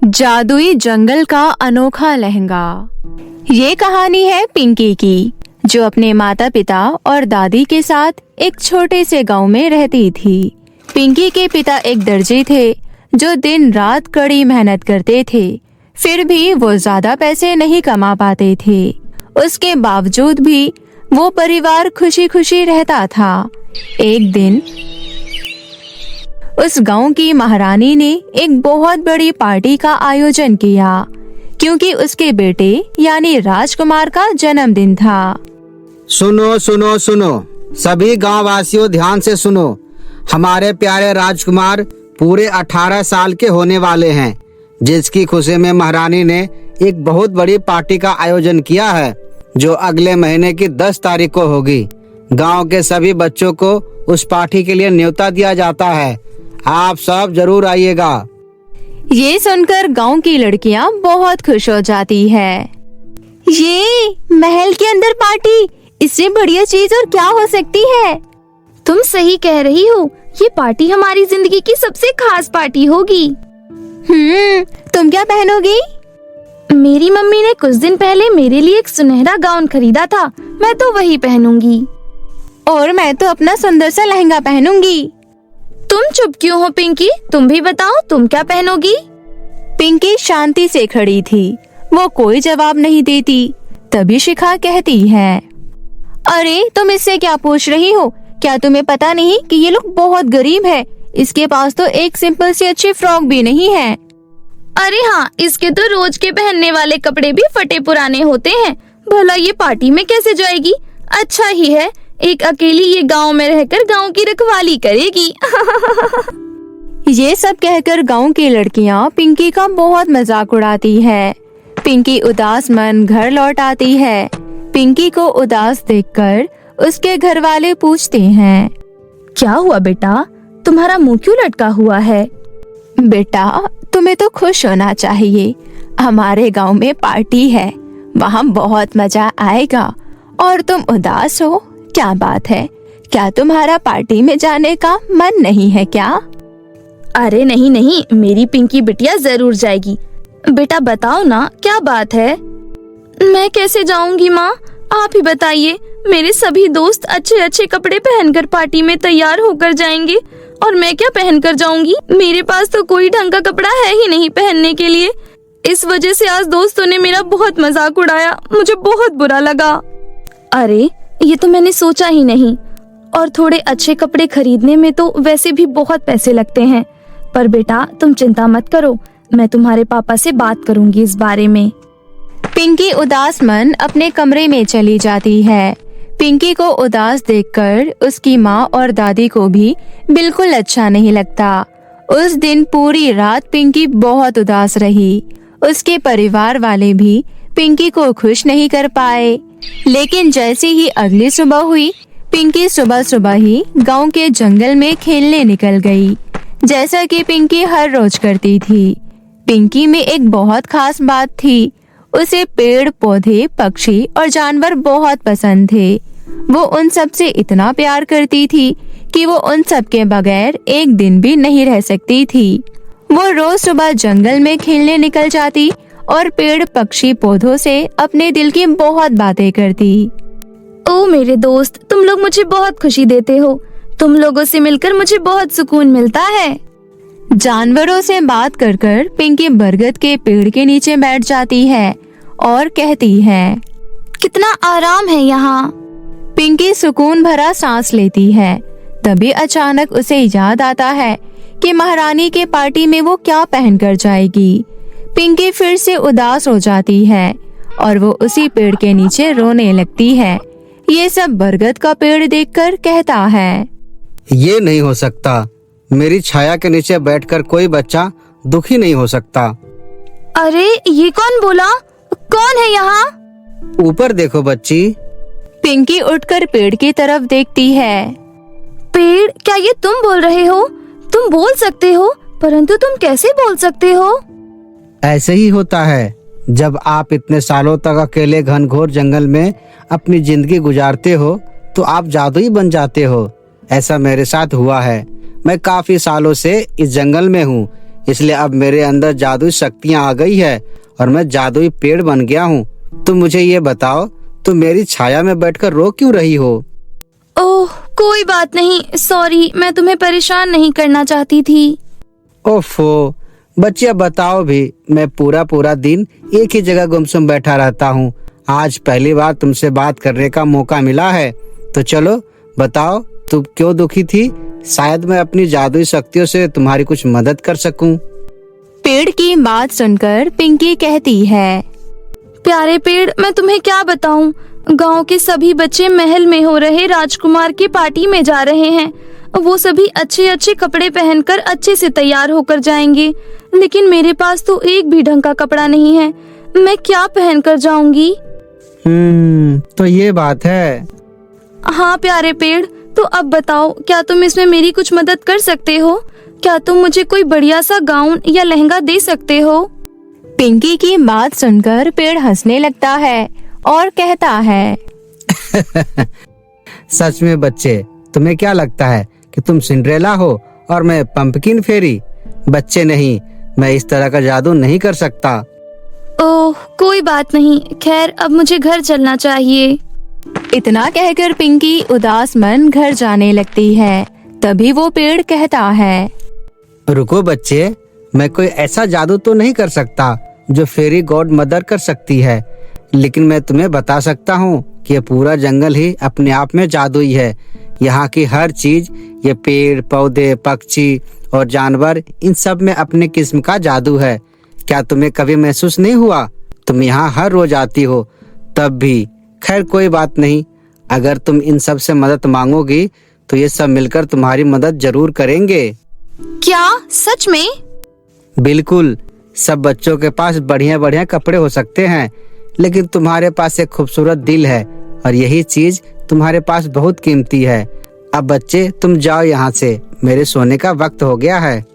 जादुई जंगल का अनोखा लहंगा। ये कहानी है पिंकी की, जो अपने माता पिता और दादी के साथ एक छोटे से गांव में रहती थी। पिंकी के पिता एक दर्जी थे जो दिन रात कड़ी मेहनत करते थे, फिर भी वो ज्यादा पैसे नहीं कमा पाते थे। उसके बावजूद भी वो परिवार खुशी खुशी रहता था। एक दिन उस गांव की महारानी ने एक बहुत बड़ी पार्टी का आयोजन किया, क्योंकि उसके बेटे यानी राजकुमार का जन्मदिन था। सुनो सुनो सुनो, सभी गांव वासियों ध्यान से सुनो। हमारे प्यारे राजकुमार पूरे 18 साल के होने वाले हैं, जिसकी खुशी में महारानी ने एक बहुत बड़ी पार्टी का आयोजन किया है, जो अगले महीने की 10 तारीख को होगी। गांव के सभी बच्चों को उस पार्टी के लिए न्योता दिया जाता है। आप सब जरूर आइएगा। ये सुनकर गांव की लड़कियां बहुत खुश हो जाती है। ये महल के अंदर पार्टी, इससे बढ़िया चीज और क्या हो सकती है। तुम सही कह रही हो, ये पार्टी हमारी जिंदगी की सबसे खास पार्टी होगी। तुम क्या पहनोगी? मेरी मम्मी ने कुछ दिन पहले मेरे लिए एक सुनहरा गाउन खरीदा था, मैं तो वही पहनूंगी। और मैं तो अपना सुंदर सा लहंगा पहनूंगी। तुम चुप क्यों हो पिंकी? तुम भी बताओ, तुम क्या पहनोगी? पिंकी शांति से खड़ी थी, वो कोई जवाब नहीं देती। तभी शिखा कहती है, अरे तुम इससे क्या पूछ रही हो? क्या तुम्हें पता नहीं कि ये लोग बहुत गरीब है? इसके पास तो एक सिंपल सी अच्छी फ्रॉक भी नहीं है। अरे हाँ, इसके तो रोज के पहनने वाले कपड़े भी फटे पुराने होते हैं। भला ये पार्टी में कैसे जाएगी? अच्छा ही है, एक अकेली ये गांव में रहकर गांव की रखवाली करेगी। ये सब कहकर गांव की लड़कियां पिंकी का बहुत मजाक उड़ाती है। पिंकी उदास मन घर लौट आती है। पिंकी को उदास देखकर उसके घर वाले पूछते हैं, क्या हुआ बेटा, तुम्हारा मुंह क्यों लटका हुआ है? बेटा, तुम्हें तो खुश होना चाहिए। हमारे गांव में पार्टी है, वहाँ बहुत मजा आएगा। और तुम उदास हो, क्या बात है? क्या तुम्हारा पार्टी में जाने का मन नहीं है क्या? अरे नहीं नहीं, मेरी पिंकी बिटिया जरूर जाएगी। बेटा बताओ ना, क्या बात है? मैं कैसे जाऊंगी माँ, आप ही बताइए। मेरे सभी दोस्त अच्छे अच्छे कपड़े पहनकर पार्टी में तैयार होकर जाएंगे, और मैं क्या पहनकर जाऊंगी? मेरे पास तो कोई ढंग का कपड़ा है ही नहीं पहनने के लिए। इस वजह से आज दोस्तों ने मेरा बहुत मजाक उड़ाया, मुझे बहुत बुरा लगा। अरे ये तो मैंने सोचा ही नहीं। और थोड़े अच्छे कपड़े खरीदने में तो वैसे भी बहुत पैसे लगते हैं। पर बेटा तुम चिंता मत करो, मैं तुम्हारे पापा से बात करूंगी इस बारे में। पिंकी उदास मन अपने कमरे में चली जाती है। पिंकी को उदास देखकर उसकी माँ और दादी को भी बिल्कुल अच्छा नहीं लगता। उस दिन पूरी रात पिंकी बहुत उदास रही। उसके परिवार वाले भी पिंकी को खुश नहीं कर पाए। लेकिन जैसे ही अगली सुबह हुई, पिंकी सुबह सुबह ही गांव के जंगल में खेलने निकल गई, जैसा कि पिंकी हर रोज करती थी। पिंकी में एक बहुत खास बात थी, उसे पेड़ पौधे पक्षी और जानवर बहुत पसंद थे। वो उन सब से इतना प्यार करती थी कि वो उन सब के बगैर एक दिन भी नहीं रह सकती थी। वो रोज सुबह जंगल में खेलने निकल जाती और पेड़ पक्षी पौधों से अपने दिल की बहुत बातें करती। ओ मेरे दोस्त, तुम लोग मुझे बहुत खुशी देते हो। तुम लोगों से मिलकर मुझे बहुत सुकून मिलता है। जानवरों से बात कर कर पिंकी बरगद के पेड़ के नीचे बैठ जाती है और कहती है, कितना आराम है यहाँ। पिंकी सुकून भरा सांस लेती है। तभी अचानक उसे याद आता है कि महारानी के पार्टी में वो क्या पहनकर जाएगी। पिंकी फिर से उदास हो जाती है और वो उसी पेड़ के नीचे रोने लगती है। ये सब बरगद का पेड़ देखकर कहता है, ये नहीं हो सकता, मेरी छाया के नीचे बैठकर कोई बच्चा दुखी नहीं हो सकता। अरे ये कौन बोला? कौन है यहाँ? ऊपर देखो बच्ची। पिंकी उठकर पेड़ की तरफ देखती है। पेड़, क्या ये तुम बोल रहे हो? तुम बोल सकते हो, परंतु तुम कैसे बोल सकते हो? ऐसे ही होता है, जब आप इतने सालों तक अकेले घनघोर जंगल में अपनी जिंदगी गुजारते हो तो आप जादुई बन जाते हो। ऐसा मेरे साथ हुआ है। मैं काफी सालों से इस जंगल में हूँ, इसलिए अब मेरे अंदर जादुई शक्तियाँ आ गई है और मैं जादुई पेड़ बन गया हूँ। तुम मुझे ये बताओ, तुम मेरी छाया में बैठकर रो क्यों रही हो? ओह, कोई बात नहीं, सॉरी, मैं तुम्हें परेशान नहीं करना चाहती थी। ओफो बच्चिया, बताओ भी, मैं पूरा दिन एक ही जगह गुमसुम बैठा रहता हूँ। आज पहली बार तुमसे बात करने का मौका मिला है, तो चलो बताओ, तुम क्यों दुखी थी? शायद मैं अपनी जादुई शक्तियों से तुम्हारी कुछ मदद कर सकूं। पेड़ की बात सुनकर पिंकी कहती है, प्यारे पेड़, मैं तुम्हें क्या बताऊं, गांव के सभी बच्चे महल में हो रहे राजकुमार की पार्टी में जा रहे हैं। वो सभी अच्छे अच्छे कपड़े पहनकर अच्छे से तैयार होकर जाएंगे, लेकिन मेरे पास तो एक भी ढंग का कपड़ा नहीं है। मैं क्या पहनकर जाऊंगी? तो ये बात है। हाँ प्यारे पेड़, तो अब बताओ, क्या तुम इसमें मेरी कुछ मदद कर सकते हो? क्या तुम मुझे कोई बढ़िया सा गाउन या लहंगा दे सकते हो? पिंकी की बात सुनकर पेड़ हंसने लगता है और कहता है, सच में बच्चे, तुम्हें क्या लगता है कि तुम सिंड्रेला हो और मैं पंपकिन फेरी? बच्चे नहीं, मैं इस तरह का जादू नहीं कर सकता। ओह, कोई बात नहीं, खैर अब मुझे घर चलना चाहिए। इतना कहकर पिंकी उदास मन घर जाने लगती है। तभी वो पेड़ कहता है, रुको बच्चे, मैं कोई ऐसा जादू तो नहीं कर सकता जो फेरी गॉड मदर कर सकती है, लेकिन मैं तुम्हें बता सकता हूँ कि ये पूरा जंगल ही अपने आप में जादुई है। यहाँ की हर चीज, ये पेड़ पौधे पक्षी और जानवर, इन सब में अपने किस्म का जादू है। क्या तुम्हें कभी महसूस नहीं हुआ? तुम यहाँ हर रोज आती हो तब भी। खैर कोई बात नहीं, अगर तुम इन सब से मदद मांगोगी तो ये सब मिलकर तुम्हारी मदद जरूर करेंगे। क्या सच में? बिल्कुल, सब बच्चों के पास बढ़िया बढ़िया कपड़े हो सकते हैं, लेकिन तुम्हारे पास एक खूबसूरत दिल है और यही चीज तुम्हारे पास बहुत कीमती है। अब बच्चे तुम जाओ यहाँ से, मेरे सोने का वक्त हो गया है।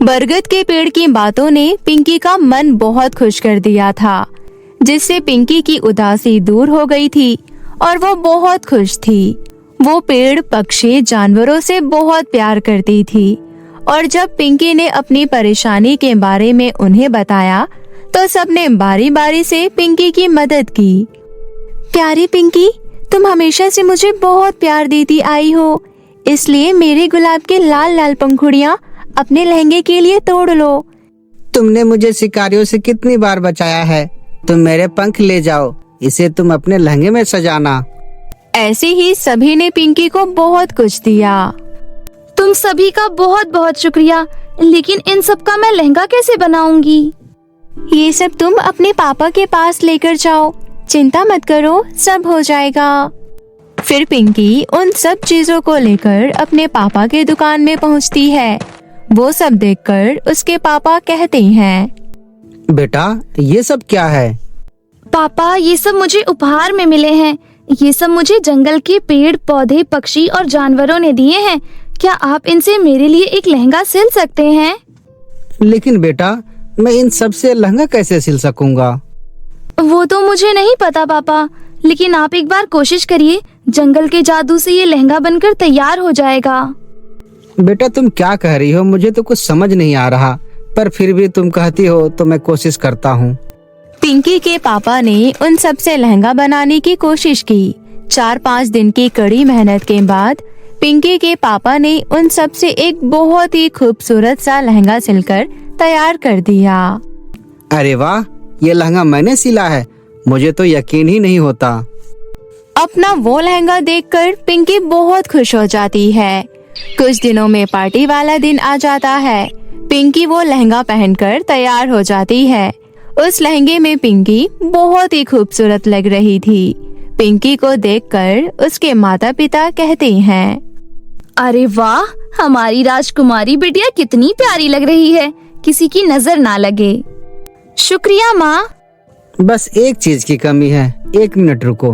बरगद के पेड़ की बातों ने पिंकी का मन बहुत खुश कर दिया था, जिससे पिंकी की उदासी दूर हो गई थी और वो बहुत खुश थी। वो पेड़ पक्षी जानवरों से बहुत प्यार करती थी और जब पिंकी ने अपनी परेशानी के बारे में उन्हें बताया तो सबने बारी बारी से पिंकी की मदद की। प्यारी पिंकी, तुम हमेशा से मुझे बहुत प्यार देती आई हो, इसलिए मेरे गुलाब के लाल लाल पंखुड़ियाँ अपने लहंगे के लिए तोड़ लो। तुमने मुझे शिकारियों से कितनी बार बचाया है, तुम मेरे पंख ले जाओ, इसे तुम अपने लहंगे में सजाना। ऐसे ही सभी ने पिंकी को बहुत कुछ दिया। तुम सभी का बहुत बहुत शुक्रिया, लेकिन इन सब का मैं लहंगा कैसे बनाऊंगी? ये सब तुम अपने पापा के पास लेकर जाओ, चिंता मत करो, सब हो जाएगा। फिर पिंकी उन सब चीजों को लेकर अपने पापा के दुकान में पहुंचती है। वो सब देखकर उसके पापा कहते हैं, बेटा ये सब क्या है? पापा, ये सब मुझे उपहार में मिले हैं। ये सब मुझे जंगल के पेड़ पौधे पक्षी और जानवरों ने दिए हैं। क्या आप इनसे मेरे लिए एक लहंगा सिल सकते हैं? लेकिन बेटा, मैं इन सब से लहंगा कैसे सिल सकूंगा? वो तो मुझे नहीं पता पापा, लेकिन आप एक बार कोशिश करिए, जंगल के जादू से ये लहंगा बनकर तैयार हो जाएगा। बेटा तुम क्या कह रही हो, मुझे तो कुछ समझ नहीं आ रहा, पर फिर भी तुम कहती हो तो मैं कोशिश करता हूँ। पिंकी के पापा ने उन सब से लहंगा बनाने की कोशिश की। 4-5 दिन की कड़ी मेहनत के बाद पिंकी के पापा ने उन सब से एक बहुत ही खूबसूरत सा लहंगा सिलकर तैयार कर दिया। अरे वाह, ये लहंगा मैंने सिला है, मुझे तो यकीन ही नहीं होता। अपना वो लहंगा देखकर पिंकी बहुत खुश हो जाती है। कुछ दिनों में पार्टी वाला दिन आ जाता है। पिंकी वो लहंगा पहनकर तैयार हो जाती है। उस लहंगे में पिंकी बहुत ही खूबसूरत लग रही थी। पिंकी को देखकर उसके माता पिता कहते हैं, अरे वाह, हमारी राजकुमारी बिटिया कितनी प्यारी लग रही है, किसी की नजर ना लगे। शुक्रिया माँ। बस एक चीज की कमी है, 1 मिनट रुको।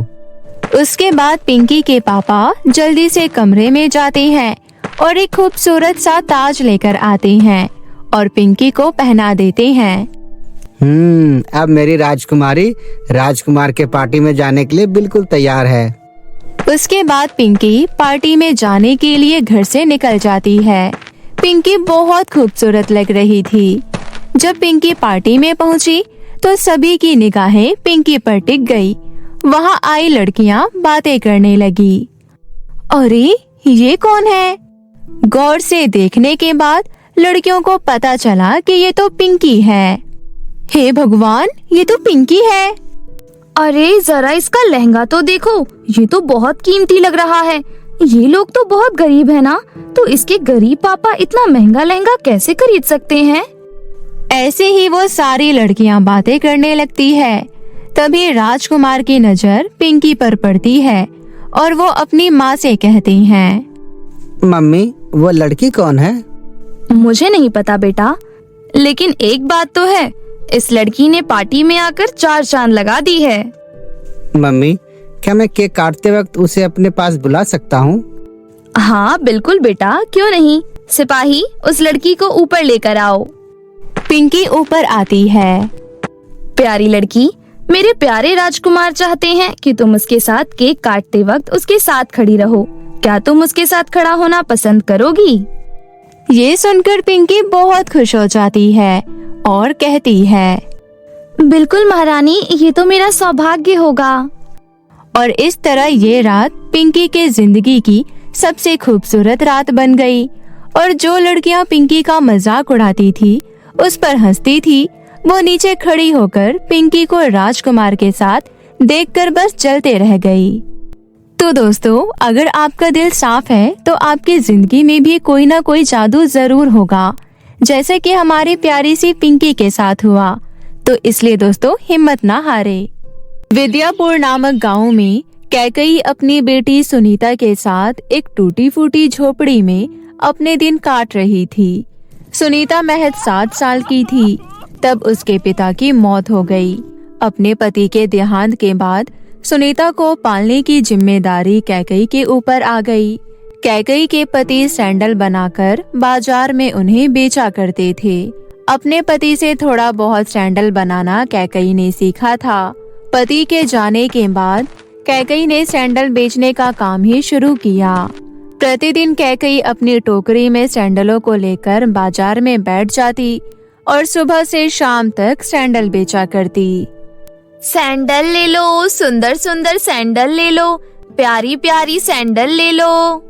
उसके बाद पिंकी के पापा जल्दी से कमरे में जाते हैं और एक खूबसूरत सा ताज लेकर आते हैं और पिंकी को पहना देते हैं। अब मेरी राजकुमारी राजकुमार के पार्टी में जाने के लिए बिल्कुल तैयार है। उसके बाद पिंकी पार्टी में जाने के लिए घर से निकल जाती है। पिंकी बहुत खूबसूरत लग रही थी। जब पिंकी पार्टी में पहुंची तो सभी की निगाहें पिंकी पर टिक गई। वहां आई लड़कियां बातें करने लगी। अरे ये कौन है? गौर से देखने के बाद लड़कियों को पता चला कि ये तो पिंकी है। हे भगवान, ये तो पिंकी है। अरे जरा इसका लहंगा तो देखो, ये तो बहुत कीमती लग रहा है। ये लोग तो बहुत गरीब है ना, तो इसके गरीब पापा इतना महंगा लहंगा कैसे खरीद सकते हैं? ऐसे ही वो सारी लड़कियां बातें करने लगती है। तभी राजकुमार की नजर पिंकी पर पड़ती है और वो अपनी माँ से कहती हैं, मम्मी, वो लड़की कौन है? मुझे नहीं पता बेटा, लेकिन एक बात तो है, इस लड़की ने पार्टी में आकर 4 चांद लगा दी है। मम्मी, क्या मैं केक काटते वक्त उसे अपने पास बुला सकता हूँ? हाँ बिल्कुल बेटा, क्यों नहीं। सिपाही, उस लड़की को ऊपर लेकर आओ। पिंकी ऊपर आती है। प्यारी लड़की, मेरे प्यारे राजकुमार चाहते हैं कि तुम उसके साथ केक काटते वक्त उसके साथ खड़ी रहो। क्या तुम उसके साथ खड़ा होना पसंद करोगी? ये सुनकर पिंकी बहुत खुश हो जाती है और कहती है, बिल्कुल महारानी, ये तो मेरा सौभाग्य होगा। और इस तरह ये रात पिंकी के जिंदगी की सबसे खूबसूरत रात बन गई। और जो लड़कियां पिंकी का मजाक उड़ाती थी, उस पर हंसती थी, वो नीचे खड़ी होकर पिंकी को राजकुमार के साथ देखकर बस जलते रह गई। तो दोस्तों, अगर आपका दिल साफ है तो आपकी जिंदगी में भी कोई ना कोई जादू जरूर होगा, जैसे कि हमारी प्यारी सी पिंकी के साथ हुआ। तो इसलिए दोस्तों, हिम्मत ना हारे। विद्यापुर नामक गांव में कैकई अपनी बेटी सुनीता के साथ एक टूटी फूटी झोपड़ी में अपने दिन काट रही थी। सुनीता महज 7 साल की थी तब उसके पिता की मौत हो गई। अपने पति के देहांत के बाद सुनीता को पालने की जिम्मेदारी कैकई के ऊपर आ गई। कैकई के पति सैंडल बनाकर बाजार में उन्हें बेचा करते थे। अपने पति से थोड़ा बहुत सैंडल बनाना कैकई ने सीखा था। पति के जाने के बाद कैकई ने सैंडल बेचने का काम ही शुरू किया। प्रतिदिन कैकई अपनी टोकरी में सैंडलों को लेकर बाजार में बैठ जाती और सुबह से शाम तक सैंडल बेचा करती। सैंडल ले लो, सुंदर सुंदर सैंडल ले लो, प्यारी प्यारी सैंडल ले लो।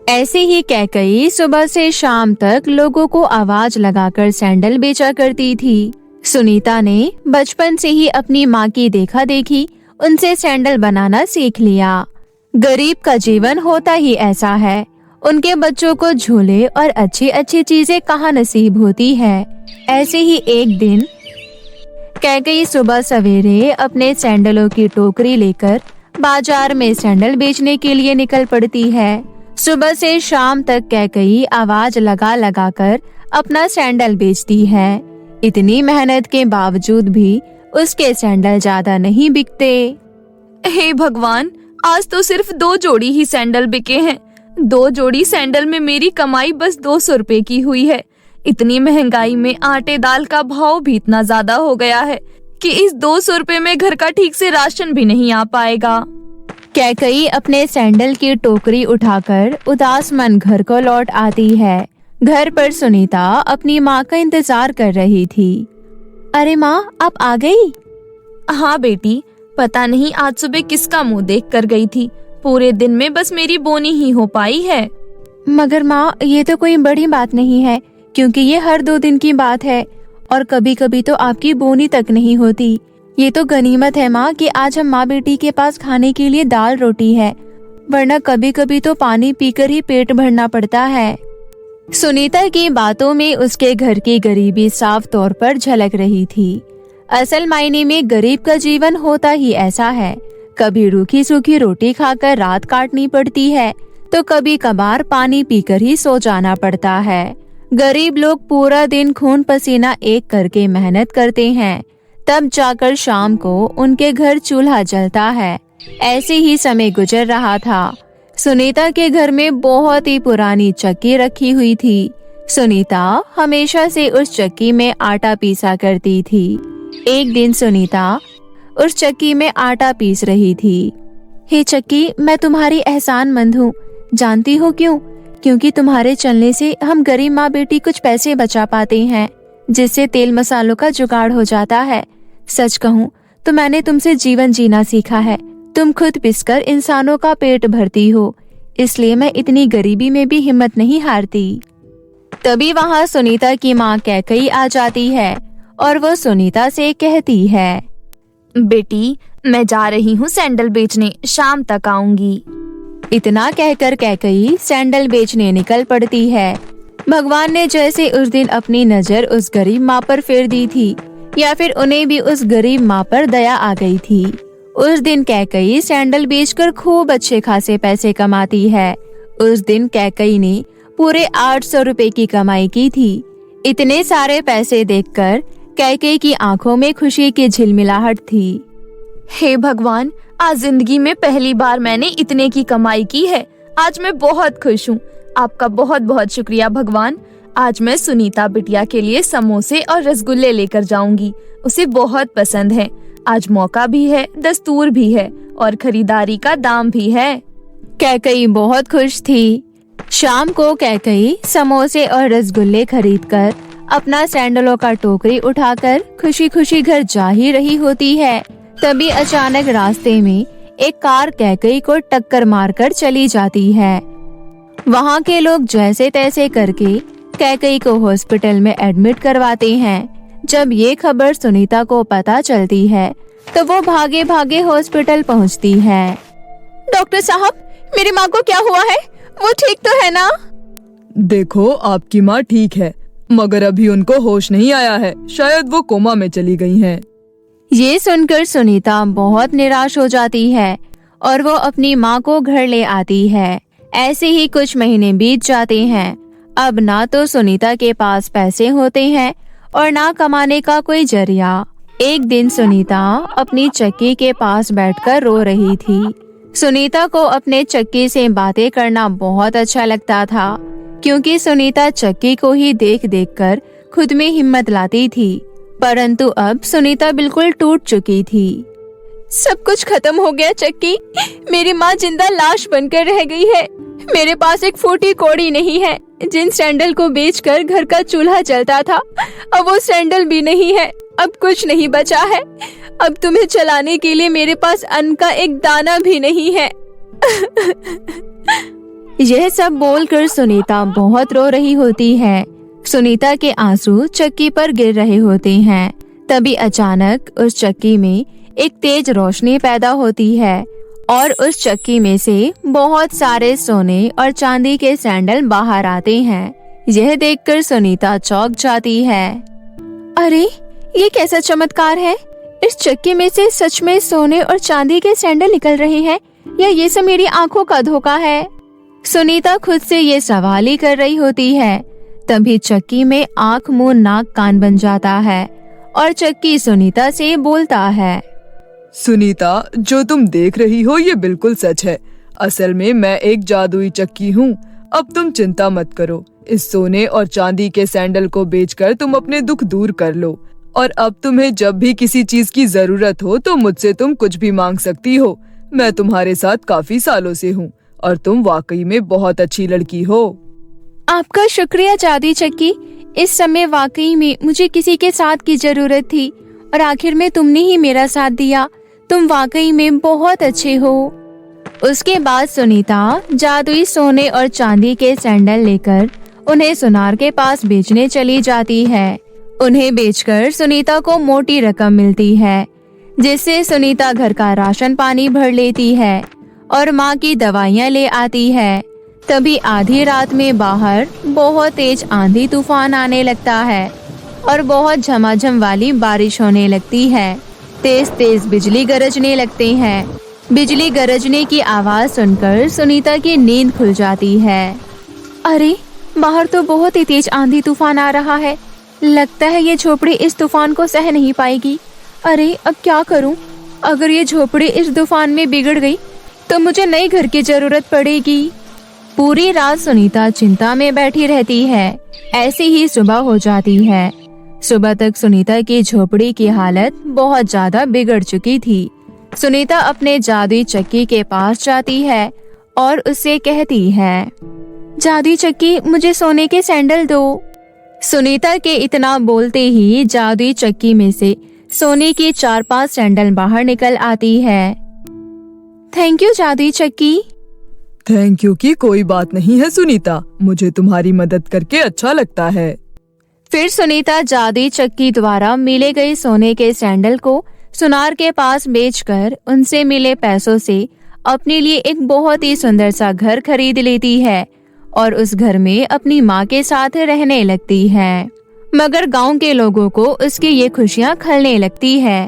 ऐसे ही कैकई सुबह से शाम तक लोगों को आवाज लगाकर सैंडल बेचा करती थी। सुनीता ने बचपन से ही अपनी माँ की देखा देखी उनसे सैंडल बनाना सीख लिया। गरीब का जीवन होता ही ऐसा है, उनके बच्चों को झूले और अच्छी अच्छी चीजें कहाँ नसीब होती है। ऐसे ही एक दिन कैकई सुबह सवेरे अपने सैंडलों की टोकरी लेकर बाजार में सैंडल बेचने के लिए निकल पड़ती है। सुबह से शाम तक कैकई आवाज लगा लगा कर अपना सैंडल बेचती है। इतनी मेहनत के बावजूद भी उसके सैंडल ज्यादा नहीं बिकते। हे भगवान, आज तो सिर्फ 2 जोड़ी ही सैंडल बिके हैं। 2 जोड़ी सैंडल में मेरी कमाई बस 200 रुपए की हुई है। इतनी महंगाई में आटे दाल का भाव भी इतना ज्यादा हो गया है कि इस 200 रुपए में घर का ठीक से राशन भी नहीं आ पाएगा। कैकई अपने सैंडल की टोकरी उठाकर उदास मन घर को लौट आती है। घर पर सुनीता अपनी माँ का इंतजार कर रही थी। अरे माँ, आप आ गई? हाँ बेटी, पता नहीं आज सुबह किसका मुंह देख कर गई थी। पूरे दिन में बस मेरी बोनी ही हो पाई है। मगर माँ, ये तो कोई बड़ी बात नहीं है, क्योंकि ये हर 2 दिन की बात है और कभी कभी तो आपकी बोनी तक नहीं होती। ये तो गनीमत है माँ कि आज हम माँ बेटी के पास खाने के लिए दाल रोटी है, वरना कभी कभी तो पानी पीकर ही पेट भरना पड़ता है। सुनीता की बातों में उसके घर की गरीबी साफ तौर पर झलक रही थी। असल मायने में गरीब का जीवन होता ही ऐसा है। कभी रूखी सूखी रोटी खाकर रात काटनी पड़ती है, तो कभी कभार पानी पीकर ही सो जाना पड़ता है। गरीब लोग पूरा दिन खून पसीना एक करके मेहनत करते हैं, तब जाकर शाम को उनके घर चूल्हा जलता है। ऐसे ही समय गुजर रहा था। सुनीता के घर में बहुत ही पुरानी चक्की रखी हुई थी। सुनीता हमेशा से उस चक्की में आटा पीसा करती थी। एक दिन सुनीता उस चक्की में आटा पीस रही थी। हे चक्की, मैं तुम्हारी एहसानमंद हूँ। जानती हो क्यों? क्योंकि तुम्हारे चलने से हम गरीब माँ बेटी कुछ पैसे बचा पाते हैं, जिससे तेल मसालों का जुगाड़ हो जाता है। सच कहूँ तो मैंने तुमसे जीवन जीना सीखा है। तुम खुद पिसकर इंसानों का पेट भरती हो, इसलिए मैं इतनी गरीबी में भी हिम्मत नहीं हारती। तभी वहाँ सुनीता की माँ कैकई आ जाती है और वो सुनीता से कहती है, बेटी मैं जा रही हूँ सैंडल बेचने, शाम तक आऊंगी। इतना कहकर कैकई सैंडल बेचने निकल पड़ती है। भगवान ने जैसे उस दिन अपनी नजर उस गरीब माँ पर फेर दी थी, या फिर उन्हें भी उस गरीब माँ पर दया आ गई थी। उस दिन कैकई सैंडल बेचकर खूब अच्छे खासे पैसे कमाती है। उस दिन कैकई ने पूरे 800 रुपए की कमाई की थी। इतने सारे पैसे देखकर कैकई की आंखों में खुशी की झिलमिलाहट थी। हे भगवान, आज जिंदगी में पहली बार मैंने इतने की कमाई की है। आज मैं बहुत खुश हूँ। आपका बहुत बहुत शुक्रिया भगवान। आज मैं सुनीता बिटिया के लिए समोसे और रसगुल्ले लेकर जाऊंगी, उसे बहुत पसंद है। आज मौका भी है, दस्तूर भी है और खरीदारी का दाम भी है। कैकई बहुत खुश थी। शाम को कैकई समोसे और रसगुल्ले खरीदकर अपना सैंडलों का टोकरी उठाकर खुशी खुशी घर जा ही रही होती है। तभी अचानक रास्ते में एक कार कैकई को टक्कर मारकर चली जाती है। वहाँ के लोग जैसे तैसे करके कैकई को हॉस्पिटल में एडमिट करवाते हैं। जब ये खबर सुनीता को पता चलती है तो वो भागे भागे हॉस्पिटल पहुँचती है। डॉक्टर साहब, मेरी माँ को क्या हुआ है? वो ठीक तो है ना? देखो, आपकी माँ ठीक है, मगर अभी उनको होश नहीं आया है। शायद वो कोमा में चली गई हैं। ये सुनकर सुनीता बहुत निराश हो जाती है और वो अपनी माँ को घर ले आती है। ऐसे ही कुछ महीने बीत जाते हैं। अब ना तो सुनीता के पास पैसे होते हैं और ना कमाने का कोई जरिया। एक दिन सुनीता अपनी चक्की के पास बैठकर रो रही थी। सुनीता को अपने चक्की से बातें करना बहुत अच्छा लगता था, क्योंकि सुनीता चक्की को ही देख देख कर खुद में हिम्मत लाती थी। परंतु अब सुनीता बिल्कुल टूट चुकी थी। सब कुछ खत्म हो गया चक्की। मेरी माँ जिंदा लाश बनकर रह गई है। मेरे पास एक फूटी कौड़ी नहीं है। जिन सैंडल को बेचकर घर का चूल्हा जलता था, अब वो सैंडल भी नहीं है। अब कुछ नहीं बचा है। अब तुम्हें चलाने के लिए मेरे पास अन्न का एक दाना भी नहीं है। यह सब बोलकर सुनीता बहुत रो रही होती है। सुनीता के आंसू चक्की पर गिर रहे होते हैं। तभी अचानक उस चक्की में एक तेज रोशनी पैदा होती है और उस चक्की में से बहुत सारे सोने और चांदी के सैंडल बाहर आते हैं। यह देखकर सुनीता चौंक जाती है। अरे, ये कैसा चमत्कार है? इस चक्की में से सच में सोने और चांदी के सैंडल निकल रहे हैं, या ये सब मेरी आंखों का धोखा है? सुनीता खुद से ये सवाल ही कर रही होती है। तभी चक्की में आँख, मुंह, नाक, कान बन जाता है और चक्की सुनीता से बोलता है। सुनीता, जो तुम देख रही हो ये बिल्कुल सच है। असल में मैं एक जादुई चक्की हूँ। अब तुम चिंता मत करो। इस सोने और चांदी के सैंडल को बेचकर तुम अपने दुख दूर कर लो, और अब तुम्हें जब भी किसी चीज की जरूरत हो तो मुझसे तुम कुछ भी मांग सकती हो। मैं तुम्हारे साथ काफी सालों से हूँ और तुम वाकई में बहुत अच्छी लड़की हो। आपका शुक्रिया जादुई चक्की। इस समय वाकई में मुझे किसी के साथ की जरूरत थी और आखिर में तुमने ही मेरा साथ दिया। तुम वाकई में बहुत अच्छे हो। उसके बाद सुनीता जादुई सोने और चांदी के सैंडल लेकर उन्हें सुनार के पास बेचने चली जाती है। उन्हें बेचकर सुनीता को मोटी रकम मिलती है, जिससे सुनीता घर का राशन पानी भर लेती है और माँ की दवाइयाँ ले आती है। तभी आधी रात में बाहर बहुत तेज आंधी तूफान आने लगता है और बहुत झमाझम वाली बारिश होने लगती है। तेज तेज बिजली गरजने लगते हैं। बिजली गरजने की आवाज सुनकर सुनीता की नींद खुल जाती है। अरे, बाहर तो बहुत ही तेज आंधी तूफान आ रहा है। लगता है ये झोपड़ी इस तूफान को सह नहीं पाएगी। अरे, अब क्या करूं? अगर ये झोपड़ी इस तूफान में बिगड़ गई तो मुझे नए घर की जरूरत पड़ेगी। पूरी रात सुनीता चिंता में बैठी रहती है। ऐसी ही सुबह हो जाती है। सुबह तक सुनीता की झोपड़ी की हालत बहुत ज्यादा बिगड़ चुकी थी। सुनीता अपने जादुई चक्की के पास जाती है और उससे कहती है, जादुई चक्की, मुझे सोने के सैंडल दो। सुनीता के इतना बोलते ही जादुई चक्की में से सोने की 4-5 सैंडल बाहर निकल आती है। थैंक यू जादुई चक्की। थैंक यू की कोई बात नहीं है सुनीता, मुझे तुम्हारी मदद करके अच्छा लगता है। फिर सुनीता जादुई चक्की द्वारा मिले गए सोने के सैंडल को सुनार के पास बेचकर उनसे मिले पैसों से अपने लिए एक बहुत ही सुंदर सा घर खरीद लेती है और उस घर में अपनी माँ के साथ रहने लगती है। मगर गांव के लोगों को उसकी ये खुशियाँ खलने लगती है।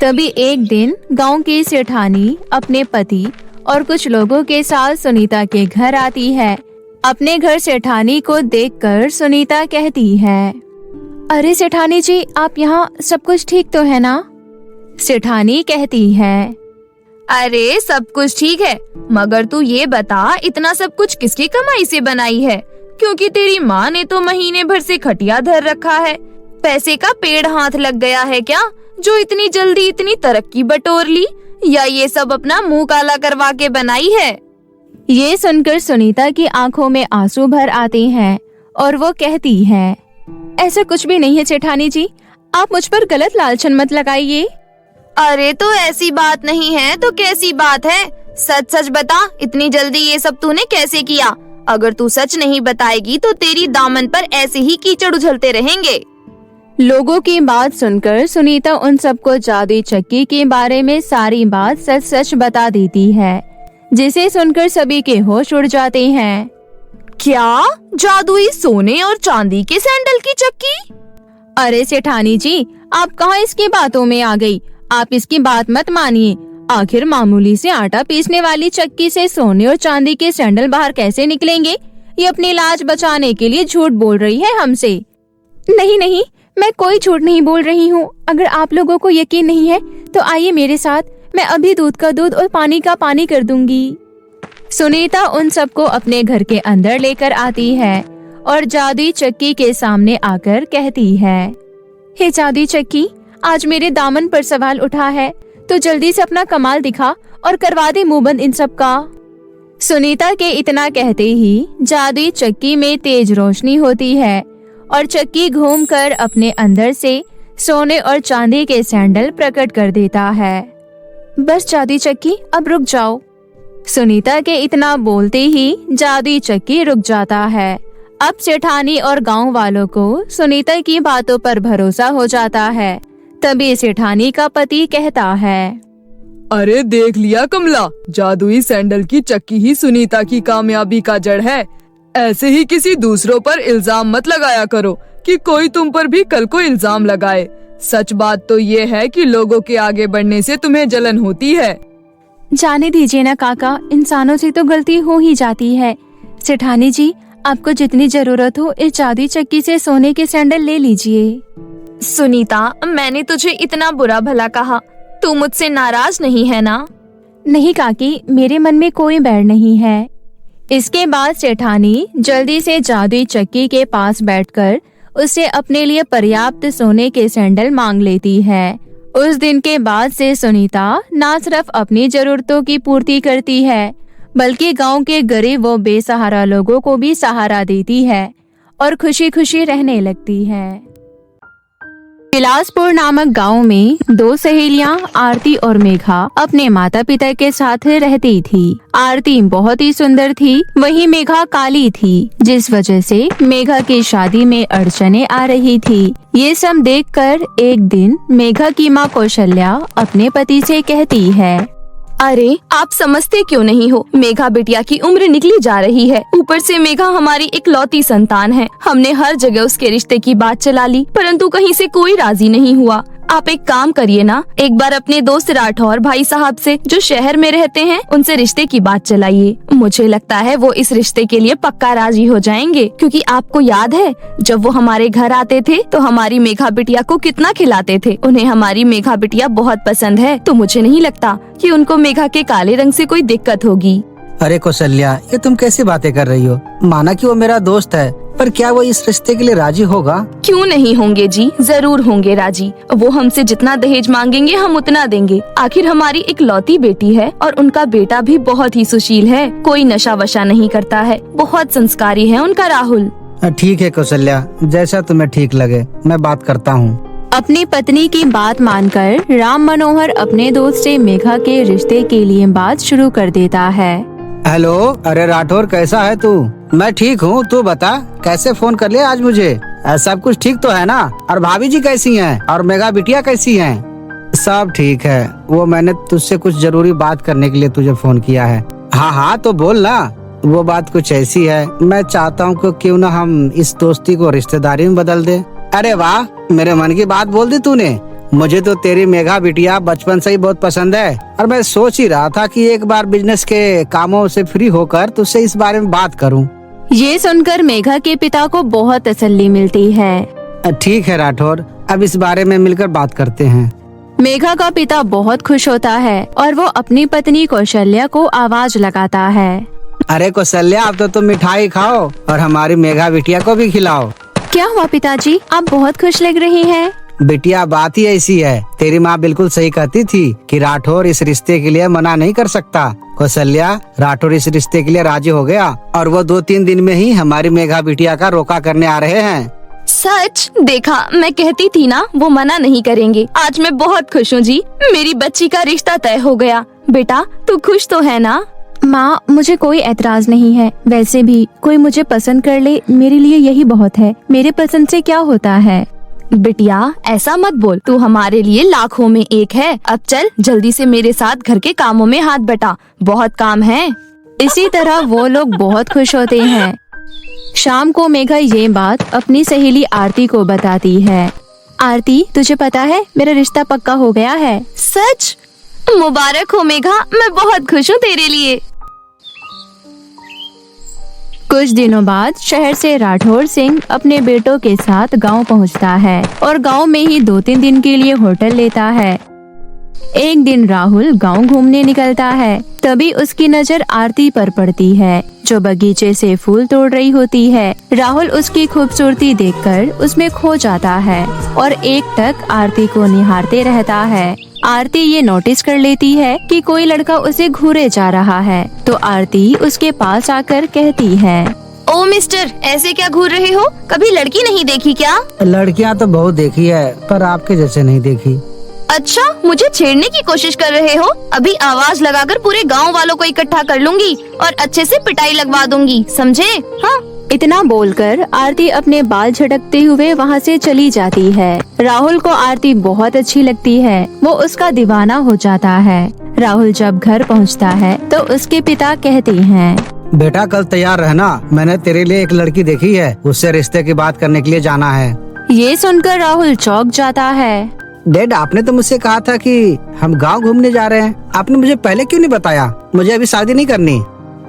तभी एक दिन गांव की सेठानी अपने पति और कुछ लोगों के साथ सुनीता के घर आती है। अपने घर सेठानी को देखकर सुनीता कहती है, अरे सेठानी जी, आप यहाँ सब कुछ ठीक तो है ना? सेठानी कहती है, अरे सब कुछ ठीक है, मगर तू ये बता इतना सब कुछ किसकी कमाई से बनाई है? क्योंकि तेरी माँ ने तो महीने भर से खटिया धर रखा है। पैसे का पेड़ हाथ लग गया है क्या, जो इतनी जल्दी इतनी तरक्की बटोर ली? या ये सब अपना मुंह काला करवा के बनाई है? ये सुनकर सुनीता की आंखों में आंसू भर आते हैं और वो कहती है, ऐसा कुछ भी नहीं है सेठानी जी, आप मुझ पर गलत लालचन मत लगाइए। अरे तो ऐसी बात नहीं है तो कैसी बात है? सच सच बता, इतनी जल्दी ये सब तूने कैसे किया? अगर तू सच नहीं बताएगी तो तेरी दामन पर ऐसे ही कीचड़ उछलते रहेंगे। लोगों की बात सुनकर सुनीता उन सबको जादुई चक्की के बारे में सारी बात सच सच बता देती है, जिसे सुनकर सभी के होश उड़ जाते हैं। क्या? जादुई सोने और चांदी के सैंडल की चक्की? अरे सेठानी जी, आप कहाँ इसकी बातों में आ गई? आप इसकी बात मत मानिए। आखिर मामूली से आटा पीसने वाली चक्की से सोने और चांदी के सैंडल बाहर कैसे निकलेंगे? ये अपनी लाज बचाने के लिए झूठ बोल रही है हमसे। नहीं नहीं, मैं कोई झूठ नहीं बोल रही हूँ। अगर आप लोगों को यकीन नहीं है तो आइए मेरे साथ, मैं अभी दूध का दूध और पानी का पानी कर दूंगी। सुनीता उन सबको अपने घर के अंदर लेकर आती है और जादुई चक्की के सामने आकर कहती है, हे जादुई चक्की, आज मेरे दामन पर सवाल उठा है, तो जल्दी से अपना कमाल दिखा और करवा दे मुंह बंद इन सब का। सुनीता के इतना कहते ही जादुई चक्की में तेज रोशनी होती है और चक्की घूमकर अपने अंदर से सोने और चांदी के सैंडल प्रकट कर देता है। बस जादुई चक्की, अब रुक जाओ। सुनीता के इतना बोलते ही जादुई चक्की रुक जाता है। अब सेठानी और गांव वालों को सुनीता की बातों पर भरोसा हो जाता है। तभी सेठानी का पति कहता है, अरे देख लिया कमला, जादुई सैंडल की चक्की ही सुनीता की कामयाबी का जड़ है। ऐसे ही किसी दूसरों पर इल्जाम मत लगाया करो कि कोई तुम पर भी कल को इल्जाम लगाए। सच बात तो ये है कि लोगों के आगे बढ़ने से तुम्हें जलन होती है। जाने दीजिए ना काका, इंसानों से तो गलती हो ही जाती है। सेठानी जी, आपको जितनी जरूरत हो इस जादुई चक्की से सोने के सैंडल ले लीजिए। सुनीता, मैंने तुझे इतना बुरा भला कहा, तू मुझसे नाराज नहीं है ना? नहीं काकी, मेरे मन में कोई बैर नहीं है। इसके बाद सेठानी जल्दी से जादुई चक्की के पास बैठकर उससे अपने लिए पर्याप्त सोने के सैंडल मांग लेती है। उस दिन के बाद से सुनीता न सिर्फ अपनी जरूरतों की पूर्ति करती है, बल्कि गांव के गरीब व बेसहारा लोगों को भी सहारा देती है और खुशी खुशी रहने लगती है। बिलासपुर नामक गांव में 2 सहेलियां आरती और मेघा अपने माता पिता के साथ रहती थी। आरती बहुत ही सुंदर थी, वहीं मेघा काली थी, जिस वजह से मेघा की शादी में अड़चने आ रही थी। ये सब देखकर एक दिन मेघा की माँ कौशल्या अपने पति से कहती है, अरे आप समझते क्यों नहीं हो? मेघा बिटिया की उम्र निकली जा रही है, ऊपर से मेघा हमारी इकलौती संतान है। हमने हर जगह उसके रिश्ते की बात चला ली, परंतु कहीं से कोई राजी नहीं हुआ। आप एक काम करिए ना, एक बार अपने दोस्त राठौर भाई साहब से, जो शहर में रहते हैं, उनसे रिश्ते की बात चलाइए। मुझे लगता है वो इस रिश्ते के लिए पक्का राजी हो जाएंगे, क्योंकि आपको याद है जब वो हमारे घर आते थे तो हमारी मेघा बिटिया को कितना खिलाते थे। उन्हें हमारी मेघा बिटिया बहुत पसंद है, तो मुझे नहीं लगता कि उनको मेघा के काले रंग से कोई दिक्कत होगी। अरे कौशल्या, ये तुम कैसी बातें कर रही हो? माना कि वो मेरा दोस्त है, पर क्या वो इस रिश्ते के लिए राजी होगा? क्यों नहीं होंगे जी, जरूर होंगे राजी। वो हमसे जितना दहेज मांगेंगे हम उतना देंगे। आखिर हमारी इकलौती बेटी है और उनका बेटा भी बहुत ही सुशील है, कोई नशा वशा नहीं करता है, बहुत संस्कारी है उनका राहुल। ठीक है कौशल्या, जैसा तुम्हें ठीक लगे, मैं बात करता हूँ। अपनी पत्नी की बात मानकर राम मनोहर अपने दोस्त से मेघा के रिश्ते के लिए बात शुरू कर देता है। हेलो, अरे राठौर कैसा है तू? मैं ठीक हूँ, तू बता कैसे फोन कर लिया आज मुझे? सब कुछ ठीक तो है ना? और भाभी जी कैसी हैं? और मेघा बिटिया कैसी हैं? सब ठीक है। वो मैंने तुझसे कुछ जरूरी बात करने के लिए तुझे फोन किया है। हाँ हाँ तो बोल ना। वो बात कुछ ऐसी है, मैं चाहता हूँ कि क्यों ना हम इस दोस्ती को रिश्तेदारी में बदल दे। अरे वाह, मेरे मन की बात बोल दी तूने। मुझे तो तेरी मेघा बिटिया बचपन से ही बहुत पसंद है और मैं सोच ही रहा था कि एक बार बिजनेस के कामों से फ्री होकर तुझसे इस बारे में बात करूं। ये सुनकर मेघा के पिता को बहुत तसल्ली मिलती है। ठीक है राठौर, अब इस बारे में मिलकर बात करते हैं। मेघा का पिता बहुत खुश होता है और वो अपनी पत्नी कौशल्या को आवाज लगाता है। अरे कौशल्या, अब तो तुम मिठाई खाओ और हमारी मेघा बिटिया को भी खिलाओ। क्या हुआ पिताजी, आप बहुत खुश लग रही हैं। बिटिया, बात ही ऐसी है, तेरी माँ बिल्कुल सही कहती थी कि राठौर इस रिश्ते के लिए मना नहीं कर सकता। कौशल्या, राठौर इस रिश्ते के लिए राजी हो गया और वो 2-3 दिन में ही हमारी मेघा बिटिया का रोका करने आ रहे हैं। सच? देखा, मैं कहती थी ना वो मना नहीं करेंगे। आज मैं बहुत खुश हूँ जी, मेरी बच्ची का रिश्ता तय हो गया। बेटा तू खुश तो है ना? माँ, मुझे कोई एतराज नहीं है। वैसे भी कोई मुझे पसंद कर ले, मेरे लिए यही बहुत है। मेरे पसंद से क्या होता है। बिटिया ऐसा मत बोल, तू हमारे लिए लाखों में एक है। अब चल जल्दी से मेरे साथ घर के कामों में हाथ बटा, बहुत काम है। इसी तरह वो लोग बहुत खुश होते हैं। शाम को मेघा ये बात अपनी सहेली आरती को बताती है। आरती, तुझे पता है मेरा रिश्ता पक्का हो गया है। सच? मुबारक हो मेघा, मैं बहुत खुश हूँ तेरे लिए। कुछ दिनों बाद शहर से राठौर सिंह अपने बेटों के साथ गांव पहुंचता है और गांव में ही 2-3 दिन के लिए होटल लेता है। एक दिन राहुल गांव घूमने निकलता है, तभी उसकी नजर आरती पर पड़ती है जो बगीचे से फूल तोड़ रही होती है। राहुल उसकी खूबसूरती देखकर उसमें खो जाता है और एकटक आरती को निहारते रहता है। आरती ये नोटिस कर लेती है कि कोई लड़का उसे घूरे जा रहा है, तो आरती उसके पास आकर कहती है, ओ मिस्टर, ऐसे क्या घूर रहे हो? कभी लड़की नहीं देखी क्या? लड़कियां तो बहुत देखी है, पर आपके जैसे नहीं देखी। अच्छा, मुझे छेड़ने की कोशिश कर रहे हो? अभी आवाज लगाकर पूरे गांव वालों को इकट्ठा कर लूंगी और अच्छे से पिटाई लगवा दूंगी, समझे? हाँ। इतना बोलकर आरती अपने बाल झटकते हुए वहाँ से चली जाती है। राहुल को आरती बहुत अच्छी लगती है, वो उसका दीवाना हो जाता है। राहुल जब घर पहुँचता है तो उसके पिता कहते हैं, बेटा कल तैयार रहना, मैंने तेरे लिए एक लड़की देखी है, उससे रिश्ते की बात करने के लिए जाना है। ये सुनकर राहुल चौंक जाता है। डैड, आपने तो मुझसे कहा था कि हम गांव घूमने जा रहे हैं, आपने मुझे पहले क्यों नहीं बताया? मुझे अभी शादी नहीं करनी।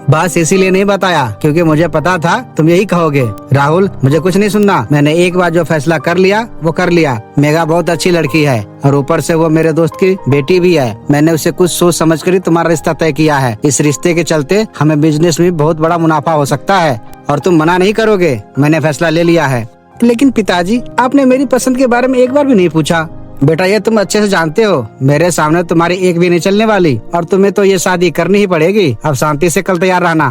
बस इसीलिए नहीं बताया क्योंकि मुझे पता था तुम यही कहोगे। राहुल, मुझे कुछ नहीं सुनना, मैंने एक बार जो फैसला कर लिया वो कर लिया। मेघा बहुत अच्छी लड़की है और ऊपर से वो मेरे दोस्त की बेटी भी है। मैंने उसे कुछ सोच समझ कर ही तुम्हारा रिश्ता तय किया है। इस रिश्ते के चलते हमें बिजनेस में बहुत बड़ा मुनाफा हो सकता है और तुम मना नहीं करोगे। मैंने फैसला ले लिया है। लेकिन पिताजी, आपने मेरी पसंद के बारे में एक बार भी नहीं पूछा। बेटा, ये तुम अच्छे से जानते हो, मेरे सामने तुम्हारी एक भी नहीं चलने वाली और तुम्हें तो ये शादी करनी ही पड़ेगी। अब शांति से कल तैयार रहना।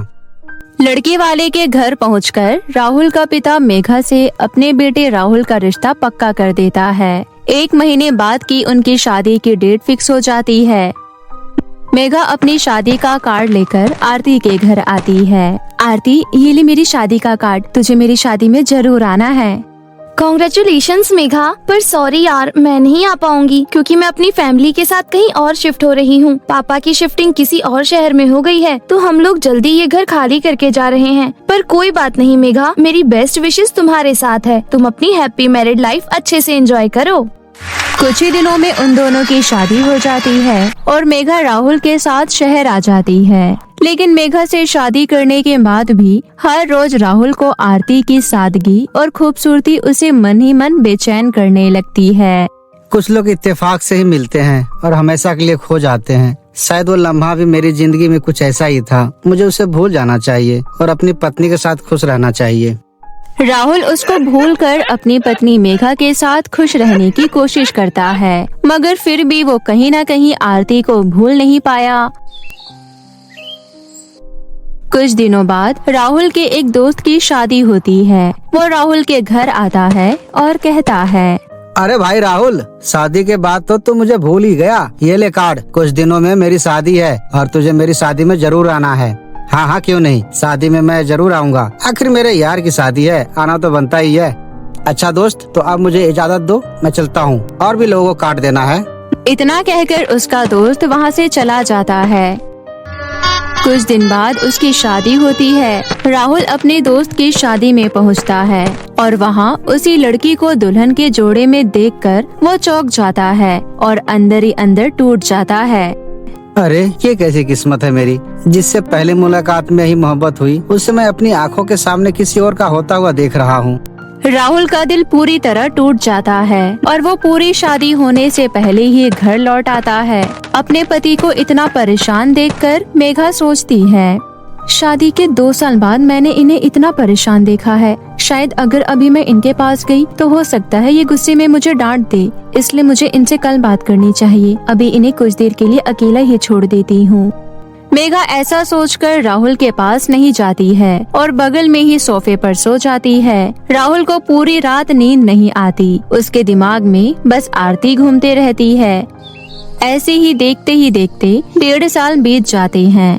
लड़के वाले के घर पहुंचकर राहुल का पिता मेघा से अपने बेटे राहुल का रिश्ता पक्का कर देता है। 1 महीने बाद की उनकी शादी की डेट फिक्स हो जाती है। मेघा अपनी शादी का कार्ड लेकर आरती के घर आती है। आरती, ये ले मेरी शादी का कार्ड, तुझे मेरी शादी में जरूर आना है। कॉन्ग्रेचुलेशंस मेघा, पर सॉरी यार, मैं नहीं आ पाऊंगी क्योंकि मैं अपनी फैमिली के साथ कहीं और शिफ्ट हो रही हूँ। पापा की शिफ्टिंग किसी और शहर में हो गई है, तो हम लोग जल्दी ये घर खाली करके जा रहे हैं। पर कोई बात नहीं मेघा, मेरी बेस्ट विशेस तुम्हारे साथ है। तुम अपनी हैप्पी मैरिड लाइफ अच्छे से एंजॉय करो। कुछ ही दिनों में उन दोनों की शादी हो जाती है और मेघा राहुल के साथ शहर आ जाती है। लेकिन मेघा से शादी करने के बाद भी हर रोज राहुल को आरती की सादगी और खूबसूरती उसे मन ही मन बेचैन करने लगती है। कुछ लोग इत्तेफाक से ही मिलते हैं और हमेशा के लिए खो जाते हैं। शायद वो लम्हा भी मेरी जिंदगी में कुछ ऐसा ही था। मुझे उसे भूल जाना चाहिए और अपनी पत्नी के साथ खुश रहना चाहिए। राहुल उसको भूलकर अपनी पत्नी मेघा के साथ खुश रहने की कोशिश करता है, मगर फिर भी वो कहीं न कहीं आरती को भूल नहीं पाया। कुछ दिनों बाद राहुल के एक दोस्त की शादी होती है। वो राहुल के घर आता है और कहता है, अरे भाई राहुल, शादी के बाद तो तू मुझे भूल ही गया। ये ले कार्ड, कुछ दिनों में मेरी शादी है और तुझे मेरी शादी में जरूर आना है। हाँ हाँ, क्यों नहीं, शादी में मैं जरूर आऊँगा। आखिर मेरे यार की शादी है, आना तो बनता ही है। अच्छा दोस्त, तो अब मुझे इजाजत दो, मैं चलता हूँ। और भी लोगों को कार्ड देना है। इतना कहकर उसका दोस्त वहाँ से चला जाता है। कुछ दिन बाद उसकी शादी होती है। राहुल अपने दोस्त की शादी में पहुंचता है और वहां उसी लड़की को दुल्हन के जोड़े में देखकर वो चौंक जाता है और अंदर ही अंदर टूट जाता है। अरे ये कैसी किस्मत है मेरी, जिससे पहले मुलाकात में ही मोहब्बत हुई, उससे मैं अपनी आंखों के सामने किसी और का होता हुआ देख रहा हूँ। राहुल का दिल पूरी तरह टूट जाता है और वो पूरी शादी होने से पहले ही घर लौट आता है। अपने पति को इतना परेशान देखकर मेघा सोचती है, शादी के 2 साल बाद मैंने इन्हें इतना परेशान देखा है। शायद अगर अभी मैं इनके पास गई तो हो सकता है ये गुस्से में मुझे डांट दे, इसलिए मुझे इनसे कल बात करनी चाहिए। अभी इन्हें कुछ देर के लिए अकेला ही छोड़ देती हूँ। मेघा ऐसा सोचकर राहुल के पास नहीं जाती है और बगल में ही सोफे पर सो जाती है। राहुल को पूरी रात नींद नहीं आती, उसके दिमाग में बस आरती घूमते रहती है। ऐसे ही देखते 1.5 साल बीत जाते हैं।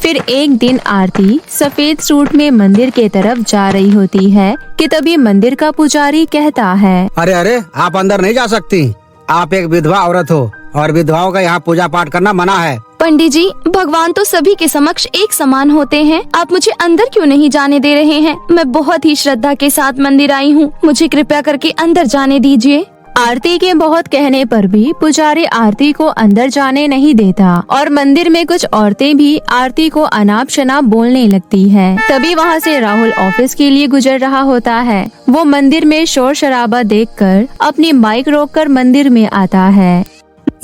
फिर एक दिन आरती सफेद सूट में मंदिर के तरफ जा रही होती है कि तभी मंदिर का पुजारी कहता है, अरे अरे, आप अंदर नहीं जा सकती। आप एक विधवा औरत हो और विधवाओं का यहाँ पूजा पाठ करना मना है। पंडित जी, भगवान तो सभी के समक्ष एक समान होते हैं। आप मुझे अंदर क्यों नहीं जाने दे रहे हैं? मैं बहुत ही श्रद्धा के साथ मंदिर आई हूँ, मुझे कृपया करके अंदर जाने दीजिए। आरती के बहुत कहने पर भी पुजारी आरती को अंदर जाने नहीं देता और मंदिर में कुछ औरतें भी आरती को अनाप शनाप बोलने लगती हैं। तभी वहाँ से राहुल ऑफिस के लिए गुजर रहा होता है। वो मंदिर में शोर शराबा देखकर अपनी बाइक रोककर मंदिर में आता है।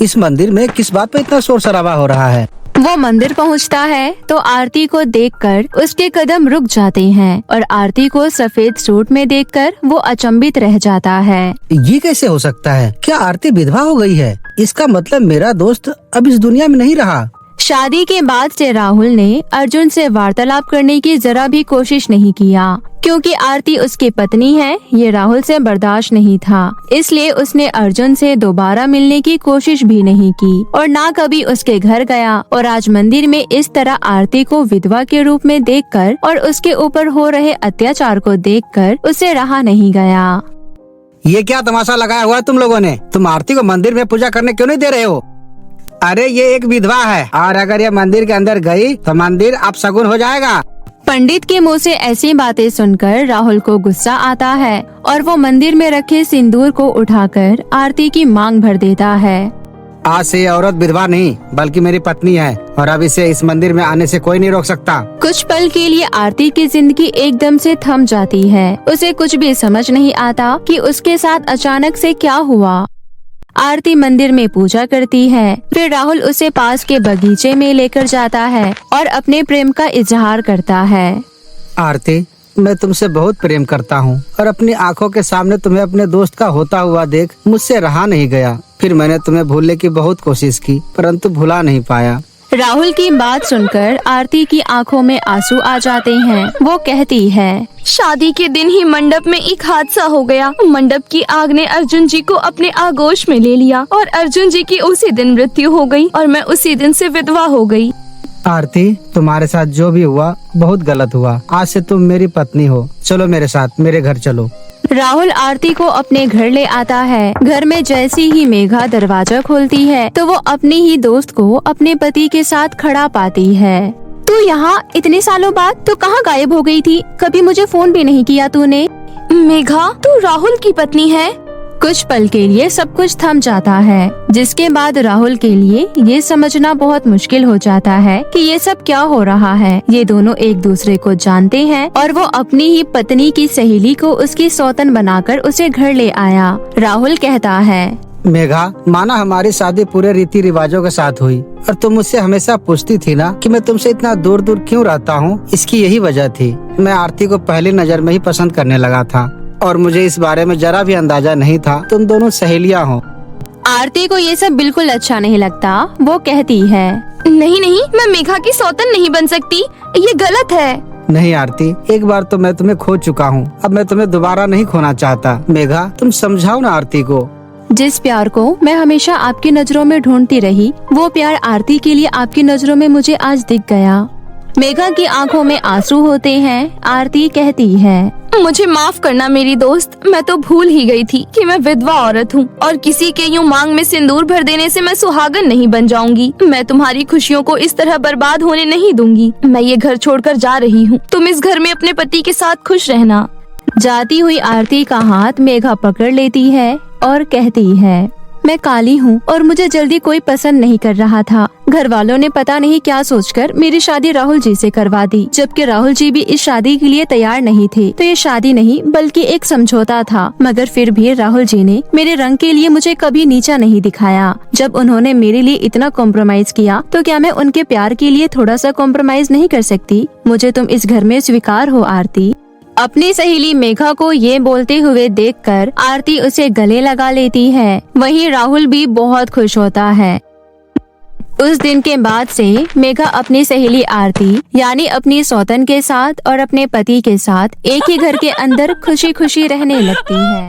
इस मंदिर में किस बात पे इतना शोर शराबा हो रहा है? वो मंदिर पहुंचता है तो आरती को देखकर उसके कदम रुक जाते हैं और आरती को सफेद सूट में देखकर वो अचंभित रह जाता है। ये कैसे हो सकता है? क्या आरती विधवा हो गई है? इसका मतलब मेरा दोस्त अब इस दुनिया में नहीं रहा। शादी के बाद से राहुल ने अर्जुन से वार्तालाप करने की जरा भी कोशिश नहीं किया, क्योंकि आरती उसकी पत्नी है। ये राहुल से बर्दाश्त नहीं था, इसलिए उसने अर्जुन से दोबारा मिलने की कोशिश भी नहीं की और ना कभी उसके घर गया। और आज मंदिर में इस तरह आरती को विधवा के रूप में देखकर और उसके ऊपर हो रहे अत्याचार को देखकर उसे रहा नहीं गया। ये क्या तमाशा लगाया हुआ तुम लोगों ने? तुम आरती को मंदिर में पूजा करने क्यों नहीं दे रहे हो? अरे ये एक विधवा है और अगर ये मंदिर के अंदर गई तो मंदिर अपशगुन हो जाएगा। पंडित के मुंह से ऐसी बातें सुनकर राहुल को गुस्सा आता है और वो मंदिर में रखे सिंदूर को उठाकर आरती की मांग भर देता है। आज से ये औरत विधवा नहीं बल्कि मेरी पत्नी है और अब इसे इस मंदिर में आने से कोई नहीं रोक सकता। कुछ पल के लिए आरती की जिंदगी एकदम से थम जाती है। उसे कुछ भी समझ नहीं आता कि उसके साथ अचानक से क्या हुआ। आरती मंदिर में पूजा करती है। फिर राहुल उसे पास के बगीचे में लेकर जाता है और अपने प्रेम का इजहार करता है। आरती, मैं तुमसे बहुत प्रेम करता हूँ और अपनी आंखों के सामने तुम्हें अपने दोस्त का होता हुआ देख मुझसे रहा नहीं गया। फिर मैंने तुम्हें भूलने की बहुत कोशिश की परंतु भुला नहीं पाया। राहुल की बात सुनकर आरती की आंखों में आंसू आ जाते हैं। वो कहती है, शादी के दिन ही मंडप में एक हादसा हो गया। मंडप की आग ने अर्जुन जी को अपने आगोश में ले लिया और अर्जुन जी की उसी दिन मृत्यु हो गई और मैं उसी दिन से विधवा हो गई। आरती, तुम्हारे साथ जो भी हुआ बहुत गलत हुआ। आज से तुम मेरी पत्नी हो। चलो मेरे साथ, मेरे घर चलो। राहुल आरती को अपने घर ले आता है। घर में जैसी ही मेघा दरवाजा खोलती है तो वो अपने ही दोस्त को अपने पति के साथ खड़ा पाती है। तू यहाँ इतने सालों बाद तो कहाँ गायब हो गई थी? कभी मुझे फोन भी नहीं किया तूने। मेघा, तू राहुल की पत्नी है? कुछ पल के लिए सब कुछ थम जाता है, जिसके बाद राहुल के लिए ये समझना बहुत मुश्किल हो जाता है कि ये सब क्या हो रहा है। ये दोनों एक दूसरे को जानते हैं और वो अपनी ही पत्नी की सहेली को उसकी सौतन बनाकर उसे घर ले आया। राहुल कहता है, मेघा, माना हमारी शादी पूरे रीति रिवाजों के साथ हुई और तुम मुझसे हमेशा पूछती थी ना कि मैं तुमसे इतना दूर दूर क्यों रहता हूँ। इसकी यही वजह थी। मैं आरती को पहली नजर में ही पसंद करने लगा था और मुझे इस बारे में जरा भी अंदाजा नहीं था तुम दोनों सहेलियाँ हो। आरती को ये सब बिल्कुल अच्छा नहीं लगता। वो कहती है, नहीं नहीं, मैं मेघा की सौतन नहीं बन सकती, ये गलत है। नहीं आरती, एक बार तो मैं तुम्हें खो चुका हूँ, अब मैं तुम्हें दोबारा नहीं खोना चाहता। मेघा, तुम समझाओ ना आरती को। जिस प्यार को मैं हमेशा आपकी नजरों में ढूंढती रही, वो प्यार आरती के लिए आपकी नजरों में मुझे आज दिख गया। मेघा की आंखों में आंसू होते हैं। आरती कहती है, मुझे माफ करना मेरी दोस्त, मैं तो भूल ही गई थी कि मैं विधवा औरत हूँ और किसी के यूँ मांग में सिंदूर भर देने से मैं सुहागन नहीं बन जाऊंगी। मैं तुम्हारी खुशियों को इस तरह बर्बाद होने नहीं दूंगी। मैं ये घर छोड़कर जा रही हूँ, तुम इस घर में अपने पति के साथ खुश रहना। जाती हुई आरती का हाथ मेघा पकड़ लेती है और कहती है, मैं काली हूँ और मुझे जल्दी कोई पसंद नहीं कर रहा था। घर वालों ने पता नहीं क्या सोचकर मेरी शादी राहुल जी से करवा दी, जबकि राहुल जी भी इस शादी के लिए तैयार नहीं थे। तो ये शादी नहीं बल्कि एक समझौता था। मगर फिर भी राहुल जी ने मेरे रंग के लिए मुझे कभी नीचा नहीं दिखाया। जब उन्होंने मेरे लिए इतना कॉम्प्रोमाइज किया तो क्या मैं उनके प्यार के लिए थोड़ा सा कॉम्प्रोमाइज नहीं कर सकती? मुझे तुम इस घर में स्वीकार हो आरती। अपनी सहेली मेघा को ये बोलते हुए देखकर आरती उसे गले लगा लेती है। वहीं राहुल भी बहुत खुश होता है। उस दिन के बाद से मेघा अपनी सहेली आरती यानी अपनी सौतन के साथ और अपने पति के साथ एक ही घर के अंदर खुशी खुशी रहने लगती है।